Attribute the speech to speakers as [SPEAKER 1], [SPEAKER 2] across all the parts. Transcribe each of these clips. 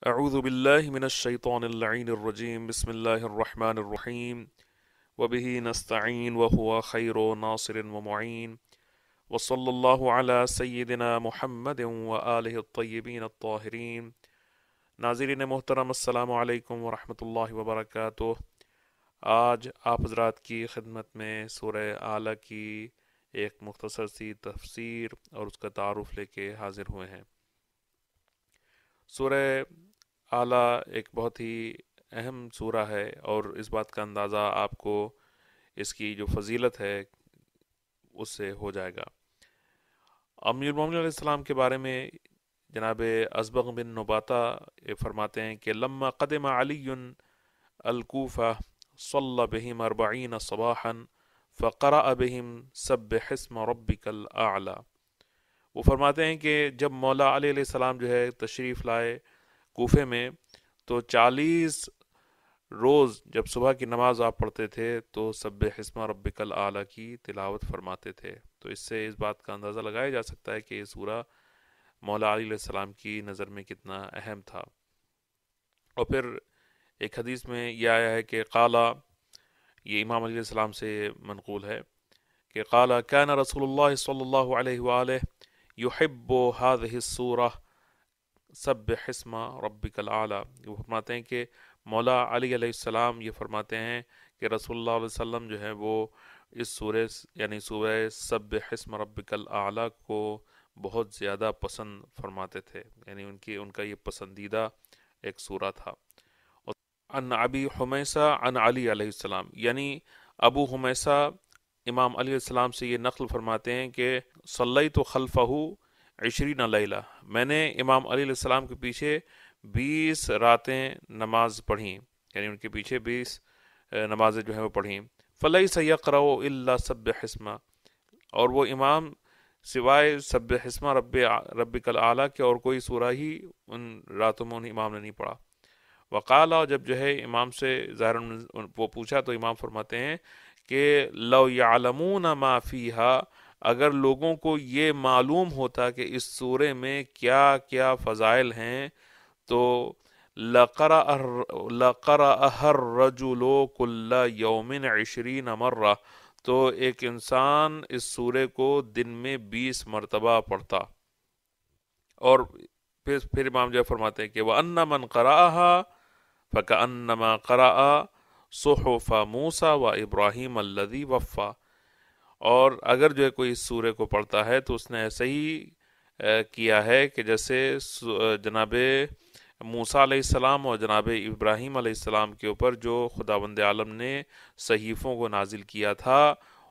[SPEAKER 1] اعوذ باللہ من الشیطان اللعین الرجیم بسم اللہ الرحمن الرحیم وبہ نستعین وہو خیر ناصر ومعین وصلی اللہ علی سیدنا محمد وآلہ الطیبین الطاہرین۔ ناظرین محترم، السلام علیکم ورحمۃ اللہ وبرکاتہ۔ آج آپ حضرات کی خدمت میں سورہ اعلیٰ کی ایک مختصر سی تفسیر اور اس کا تعارف لے کے حاضر ہوئے ہیں۔ سورہ اعلیٰ ایک بہت ہی اہم سورہ ہے، اور اس بات کا اندازہ آپ کو اس کی جو فضیلت ہے اس سے ہو جائے گا۔ امیر المومنین علیہ السلام کے بارے میں جناب ازبغ بن نباتہ فرماتے ہیں کہ لما قدم علی الکوفہ صلی بہم 40 صباحا فقرأ بہم سبح اسم ربک الاعلی۔ وہ فرماتے ہیں کہ جب مولا علی علیہ السلام جو ہے تشریف لائے کوفے میں، تو 40 روز جب صبح کی نماز آپ پڑھتے تھے تو سبح اسم ربک الاعلی کی تلاوت فرماتے تھے۔ تو اس سے اس بات کا اندازہ لگایا جا سکتا ہے کہ یہ سورہ مولا علی علیہ السلام کی نظر میں کتنا اہم تھا۔ اور پھر ایک حدیث میں یہ آیا ہے کہ قالا، یہ امام علی علیہ السلام سے منقول ہے کہ قالا کان رسول اللہ صلی اللہ علیہ وآلہ یحب هذه السورہ سبح اسم ربک الاعلی۔ وہ فرماتے ہیں کہ مولا علی علیہ السلام یہ فرماتے ہیں کہ رسول اللہ علیہ وسلم جو ہے وہ اس سورہ یعنی سورہ سبح اسم ربک الاعلی کو بہت زیادہ پسند فرماتے تھے، یعنی ان کا یہ پسندیدہ ایک سورہ تھا۔ عن ابی حمیسہ عن علی علیہ السلام، یعنی ابو حمیسہ امام علی علیہ السلام سے یہ نقل فرماتے ہیں کہ صلیت خلفہ 20 لیلہ، میں نے امام علی علیہ السلام کے پیچھے 20 راتیں نماز پڑھیں، یعنی ان کے پیچھے 20 نمازیں جو ہیں وہ پڑھیں۔ فلیس یقرأ الا سبح اسم، اور وہ امام سوائے سبح اسم ربک الاعلی کے اور کوئی سورہ ہی ان راتوں میں امام نے نہیں پڑھا۔ وقال، جب جو ہے امام سے ظاہر وہ پوچھا تو امام فرماتے ہیں کہ لو یعلمون ما فیہا، اگر لوگوں کو یہ معلوم ہوتا کہ اس سورے میں کیا کیا فضائل ہیں تو لَقَرَأَهَا الرَّجُلُ كُلَّ يَوْمٍ 20 مرہ، تو ایک انسان اس سورے کو دن میں 20 مرتبہ پڑھتا۔ اور پھر امام جو فرماتے ہیں کہ وَأَنَّ مَنْ قَرَأَهَا فَكَأَنَّمَا قَرَأَ صُحُفَ مُوسَى وَإِبْرَاهِيمَ الَّذِي وَفَّى، اور اگر جو ہے کوئی اس سورے کو پڑھتا ہے تو اس نے ایسے ہی کیا ہے کہ جیسے جناب موسیٰ علیہ السلام اور جناب ابراہیم علیہ السلام کے اوپر جو خداوند عالم نے صحیفوں کو نازل کیا تھا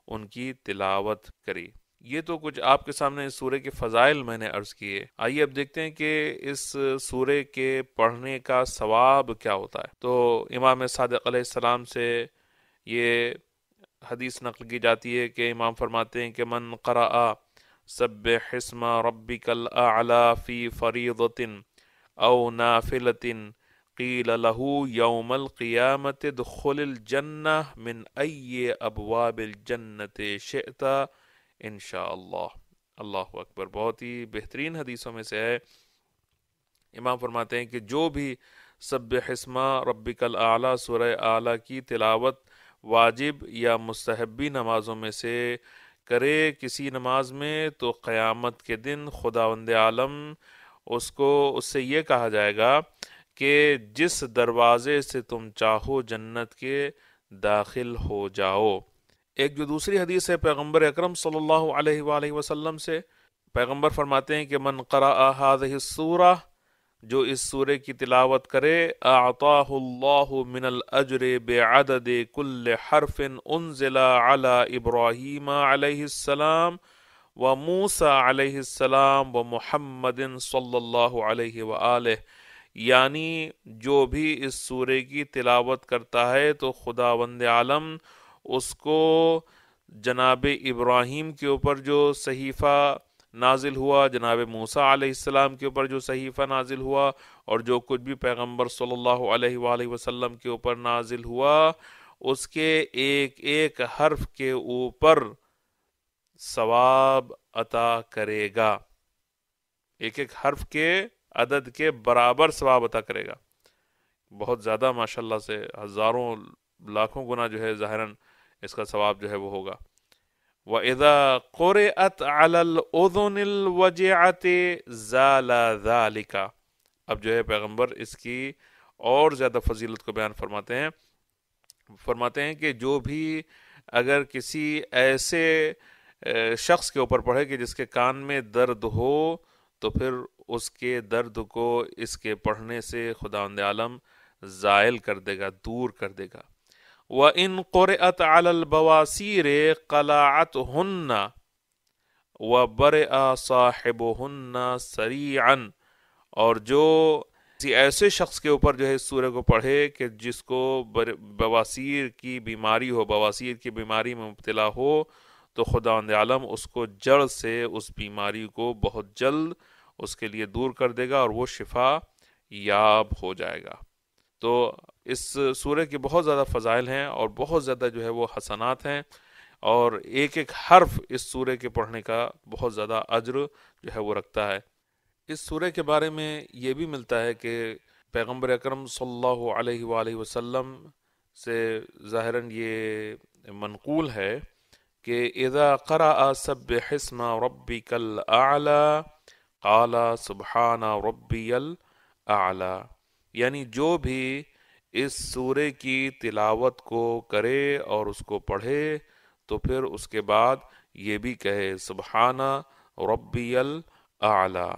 [SPEAKER 1] ان کی تلاوت کری۔ یہ تو کچھ آپ کے سامنے اس سورے کے فضائل میں نے عرض کیے۔ آئیے اب دیکھتے ہیں کہ اس سورے کے پڑھنے کا ثواب کیا ہوتا ہے۔ تو امام صادق علیہ السلام سے یہ حدیث نقل کی جاتی ہے کہ امام فرماتے ہیں کہ من قرأ سبح اسم ربک الاعلی فی فریضۃ او نافلۃ قیل له یوم القیامۃ ادخل الجنہ من ای ابواب الجنۃ شئت انشاء اللہ۔ اللہ اکبر، بہت ہی بہترین حدیثوں میں سے ہے۔ امام فرماتے ہیں کہ جو بھی سبح اسم ربک الاعلی سورہ اعلیٰ کی تلاوت واجب یا مستحبی نمازوں میں سے کرے کسی نماز میں، تو قیامت کے دن خداوند عالم اس سے یہ کہا جائے گا کہ جس دروازے سے تم چاہو جنت کے داخل ہو جاؤ۔ ایک جو دوسری حدیث ہے پیغمبر اکرم صلی اللہ علیہ وآلہ وسلم سے، پیغمبر فرماتے ہیں کہ من قرأ هذه السورہ، جو اس سورے کی تلاوت کرے، اعطاہ اللہ من الاجر بعدد کل حرف انزل علی ابراہیم علیہ السلام و موسیٰ علیہ السلام و محمد صلی اللہ علیہ وآلہ، یعنی جو بھی اس سورے کی تلاوت کرتا ہے تو خداوند عالم اس کو جناب ابراہیم کے اوپر جو صحیفہ نازل ہوا، جناب موسیٰ علیہ السلام کے اوپر جو صحیفہ نازل ہوا، اور جو کچھ بھی پیغمبر صلی اللہ علیہ وآلہ وسلم کے اوپر نازل ہوا، اس کے ایک ایک حرف کے اوپر ثواب عطا کرے گا۔ ایک ایک حرف کے عدد کے برابر ثواب عطا کرے گا. بہت زیادہ ماشاءاللہ سے ہزاروں لاکھوں گنا جو ہے ظاہراً اس کا ثواب جو ہے وہ ہوگا. وَإِذَا قُرِئَتْ عَلَى الْأُذُنِ الْوَجِعَةِ زَالَ ذَلِكَ. اب جو ہے پیغمبر اس کی اور زیادہ فضیلت کو بیان فرماتے ہیں کہ جو بھی اگر کسی ایسے شخص کے اوپر پڑھے کہ جس کے کان میں درد ہو تو پھر اس کے درد کو اس کے پڑھنے سے خداوند عالم زائل کر دے گا، دور کر دے گا. وَإِن قُرِئَتْ عَلَى الْبَوَاسِيرِ قَلَعَتْهُنَّ وَبَرِئَ صَاحِبُهُنَّ سَرِيعًا. اور جو کسی ایسے شخص کے اوپر جو ہے اس سورہ کو پڑھے کہ جس کو بواسیر کی بیماری ہو، بواسیر کی بیماری میں مبتلا ہو، تو خداوند عالم اس کو جڑ سے اس بیماری کو بہت جلد اس کے لیے دور کر دے گا اور وہ شفا یاب ہو جائے گا. تو اس سورہ کی بہت زیادہ فضائل ہیں اور بہت زیادہ جو ہے وہ حسنات ہیں، اور ایک ایک حرف اس سورہ کے پڑھنے کا بہت زیادہ اجر جو ہے وہ رکھتا ہے. اس سورہ کے بارے میں یہ بھی ملتا ہے کہ پیغمبر اکرم صلی اللہ علیہ وآلہ وسلم سے ظاہراً یہ منقول ہے کہ اذا قرأ سبح اسم ربک الاعلی قال سبحان ربی الاعلی. یعنی جو بھی اس سورہ کی تلاوت کو کرے اور اس کو پڑھے تو پھر اس کے بعد یہ بھی کہے سبحان ربی الاعلی.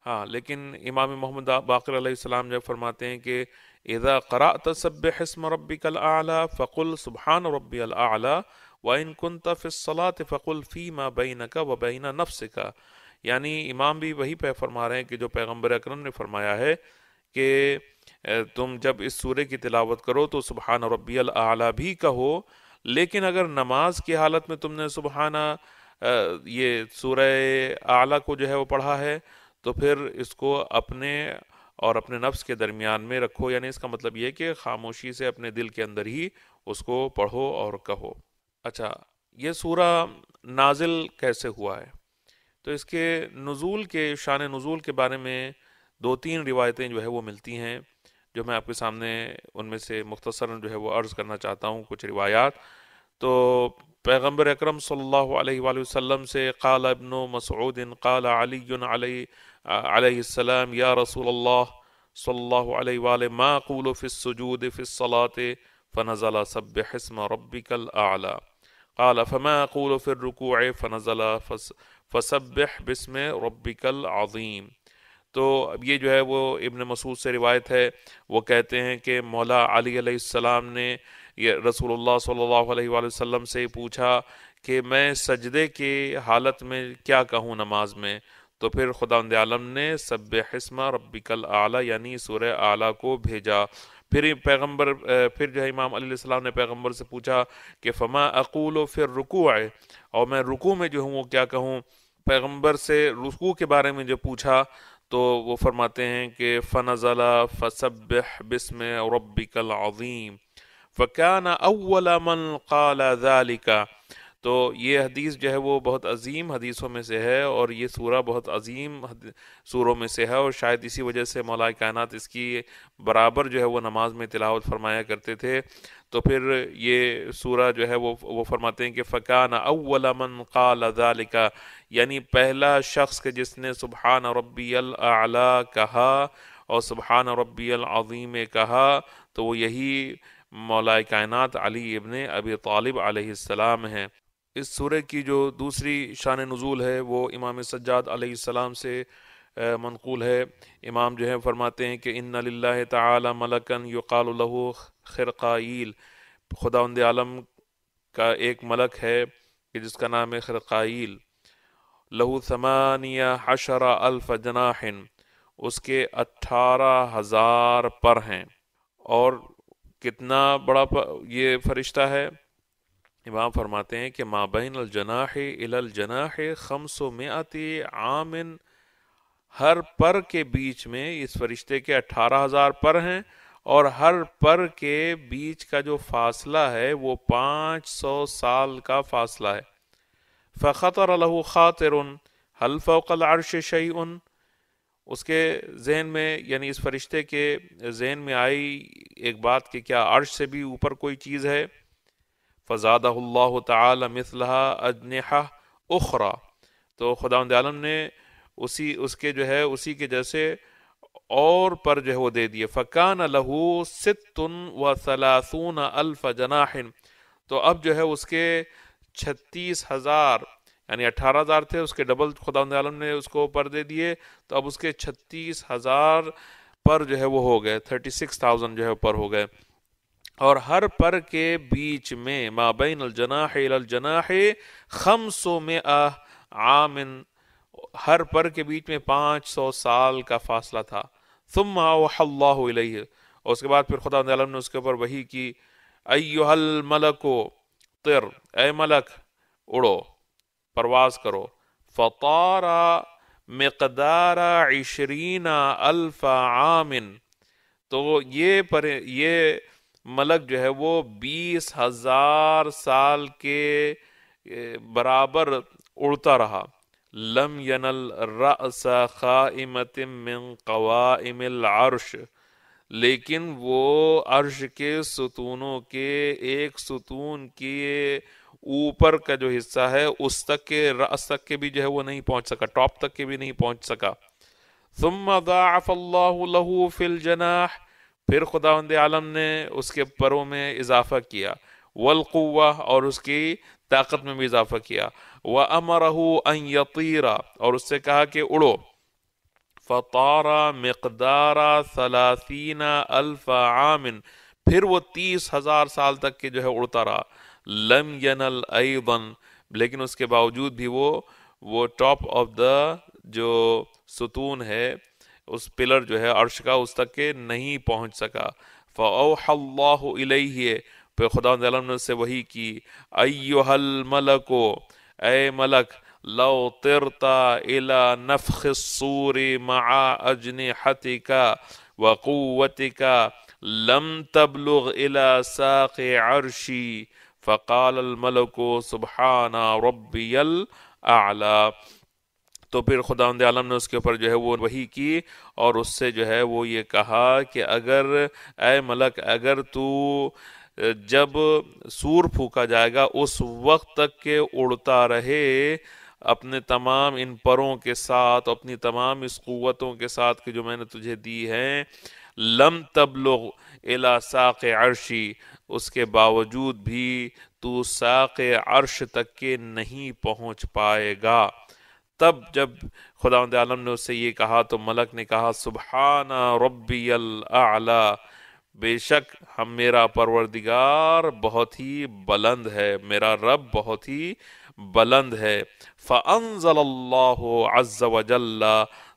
[SPEAKER 1] ہاں لیکن امام محمد باقر علیہ السلام جب فرماتے ہیں کہ اذا قرأت سبح اسم ربک الاعلی فقل سبحان ربی الاعلی وَإِن كُنْتَ فِي الصَّلَاةِ فَقُلْ فِي مَا بَيْنَكَ وَبَيْنَ نَفْسِكَ. یعنی امام بھی وہی پہ فرما رہے ہیں کہ جو پیغمبر اکرم نے فرمایا ہے کہ تم جب اس سورہ کی تلاوت کرو تو سبحان ربی الاعلی بھی کہو، لیکن اگر نماز کی حالت میں تم نے سبحان یہ سورہ اعلی کو جو ہے وہ پڑھا ہے تو پھر اس کو اپنے اور اپنے نفس کے درمیان میں رکھو. یعنی اس کا مطلب یہ کہ خاموشی سے اپنے دل کے اندر ہی اس کو پڑھو اور کہو. اچھا، یہ سورہ نازل کیسے ہوا ہے؟ تو اس کے نزول کے شان نزول کے بارے میں 2-3 روایتیں جو ہے وہ ملتی ہیں، جو میں آپ کے سامنے ان میں سے مختصراً جو ہے وہ عرض کرنا چاہتا ہوں کچھ روایات. تو پیغمبر اکرم صلی اللہ علیہ وآلہ وسلم سے قال ابن مسعود قال علی علیہ السلام یا رسول اللہ صلی اللہ علیہ وآلہ ما اقول فی السجود فی الصلاة فنزل سبح اسم ربک الاعلی قال فما اقول فی الرکوع فنزل فسبح باسم ربک العظیم. تو اب یہ جو ہے وہ ابن مسعود سے روایت ہے، وہ کہتے ہیں کہ مولا علی علیہ السلام نے یہ رسول اللہ صلی اللہ علیہ وآلہ وسلم سے پوچھا کہ میں سجدے کی حالت میں کیا کہوں نماز میں، تو پھر خداوند عالم نے سبح اسم ربک الاعلی یعنی سورہ اعلیٰ کو بھیجا. پھر پھر جو ہے امام علیہ السلام نے پیغمبر سے پوچھا کہ فما اقول فی الرکوع، اور میں رکوع میں جو ہوں وہ کیا کہوں. پیغمبر سے رکوع کے بارے میں جو پوچھا تو وہ فرماتے ہیں کہ فنزل فسبح باسم ربک العظیم فکان اول من قال ذلك. تو یہ حدیث جو ہے وہ بہت عظیم حدیثوں میں سے ہے، اور یہ سورہ بہت عظیم سوروں میں سے ہے، اور شاید اسی وجہ سے مولا کائنات اس کی برابر جو ہے وہ نماز میں تلاوت فرمایا کرتے تھے. تو پھر یہ سورہ جو ہے وہ فرماتے ہیں کہ فکان اول من قال ذلك، یعنی پہلا شخص کہ جس نے سبحان ربی الاعلی کہا اور سبحان ربی العظیم کہا تو وہ یہی مولا کائنات علی ابن ابی طالب علیہ السلام ہیں. اس سورہ کی جو دوسری شان نزول ہے وہ امام سجاد علیہ السلام سے منقول ہے. امام جو ہے فرماتے ہیں کہ ان للہ تعالی ملکن یقال له خرقائیل، خداوند عالم کا ایک ملک ہے کہ جس کا نام ہے خرقائیل. لہو 18,000 جناح، اس کے 18,000 پر ہیں. اور کتنا بڑا یہ فرشتہ ہے؟ امام فرماتے ہیں کہ ما بین الجناح الی الجناح 500 عام، ہر پر کے بیچ میں اس فرشتے کے 18,000 پر ہیں، اور ہر پر کے بیچ کا جو فاصلہ ہے وہ 500 سال کا فاصلہ ہے. فخطر له خاطر هل فوق العرش شيء، اس کے ذہن میں یعنی اس فرشتے کے ذہن میں آئی ایک بات کہ کیا عرش سے بھی اوپر کوئی چیز ہے؟ فزادہ اللہ تعالی مثلہا اجنحہ اخرى، تو خداوند عالم نے اس کے جو ہے اسی کے جیسے اور پر جو ہے وہ دے دیے. فکان لہ ست و ثلاثون الف جناح، تو اب جو ہے اس کے 36,000 یعنی 18,000 تھے، اس کے ڈبل خداوند عالم نے اس کو پر دے دیے، تو اب اس کے 36,000 پر جو ہے وہ ہو گئے، 36,000 جو ہے پر ہو گئے. اور ہر پر کے بیچ میں ما بین الجناح الی الجناح 500 عام، ہر پر کے بیچ میں 500 سال کا فاصلہ تھا. ثم اوحى اللہ الیہ، اور اس کے بعد پھر خدا عالم نے اس کے اوپر وحی کی، ایھا الملک طر، اے ملک اڑو، پرواز کرو. فطار مقدار 20,000 عام، تو یہ ملک جو ہے وہ 20,000 سال کے برابر اڑتا رہا. لم ینل رأس قائمت من قوائم العرش، لیکن وہ عرش کے ستونوں کے ایک ستون کے اوپر کا جو حصہ ہے اس تک کے رأس تک کے بھی جو ہے وہ نہیں پہنچ سکا، ٹاپ تک کے بھی نہیں پہنچ سکا. ثم ضاعف اللہ له فی الجناح، پھر خداوند عالم نے اس کے پروں میں اضافہ کیا، والقوہ، اور اس کی طاقت میں بھی اضافہ کیا. وَأَمَرَهُ أَن يَطِيرَ، اور اس سے کہا کہ اڑو. فَطَارَ مِقْدَارَ 30,000 عام، پھر وہ 30,000 سال تک کے جو ہے اڑتا رہا. لم ینل ایضاً، لیکن اس کے باوجود بھی وہ ٹاپ آف دا جو ستون ہے، اس پلر جو ہے عرش کا، اس تک کے نہیں پہنچ سکا. فَأَوْحَى اللَّهُ إِلَيْهِ، پھر خدا عالم نے اس سے وحی کی، ایھا الملک، اے ملک، لو طرت الى نفخ الصور مع اجنحتك وقوتك لم تبلغ الى ساق عرشی. فقال الملک سبحان ربی الاعلی، تو پھر خداوند عالم نے اس کے اوپر جو ہے وہ وحی کی اور اس سے جو ہے وہ یہ کہا کہ اگر اے ملک، اگر تو جب سور پھونکا جائے گا اس وقت تک کہ اڑتا رہے اپنے تمام ان پروں کے ساتھ، اپنی تمام اس قوتوں کے ساتھ کہ جو میں نے تجھے دی ہیں، لم تبلغ الی ساق عرشی، اس کے باوجود بھی تو ساق عرش تک کے نہیں پہنچ پائے گا. تب جب خداوند عالم نے اس سے یہ کہا تو ملک نے کہا سبحان ربی الاعلی، بے شک میرا پروردگار بہت ہی بلند ہے، میرا رب بہت ہی بلند ہے. فَأَنزَلَ اللَّهُ عَزَّ وَجَلَّ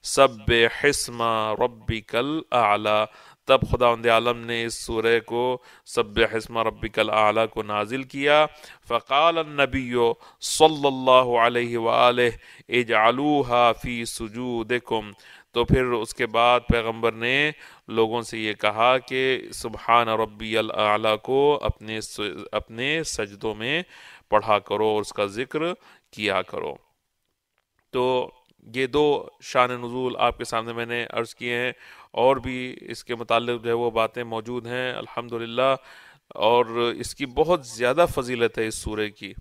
[SPEAKER 1] سَبِّحِ اسْمَ رَبِّكَ الْأَعْلَى، تب خداوند عالم نے اس سورہ کو سبح اسم ربک الاعلی کو نازل کیا. فقال النبی صلی اللہ علیہ وآلہ اجعلوها فی سجودکم، تو پھر اس کے بعد پیغمبر نے لوگوں سے یہ کہا کہ سبحان ربی الاعلی کو اپنے سجدوں میں پڑھا کرو اور اس کا ذکر کیا کرو. تو یہ دو شان نزول آپ کے سامنے میں نے عرض کیے ہیں، اور بھی اس کے متعلق جو ہے وہ باتیں موجود ہیں الحمدللہ، اور اس کی بہت زیادہ فضیلت ہے اس سورہ کی.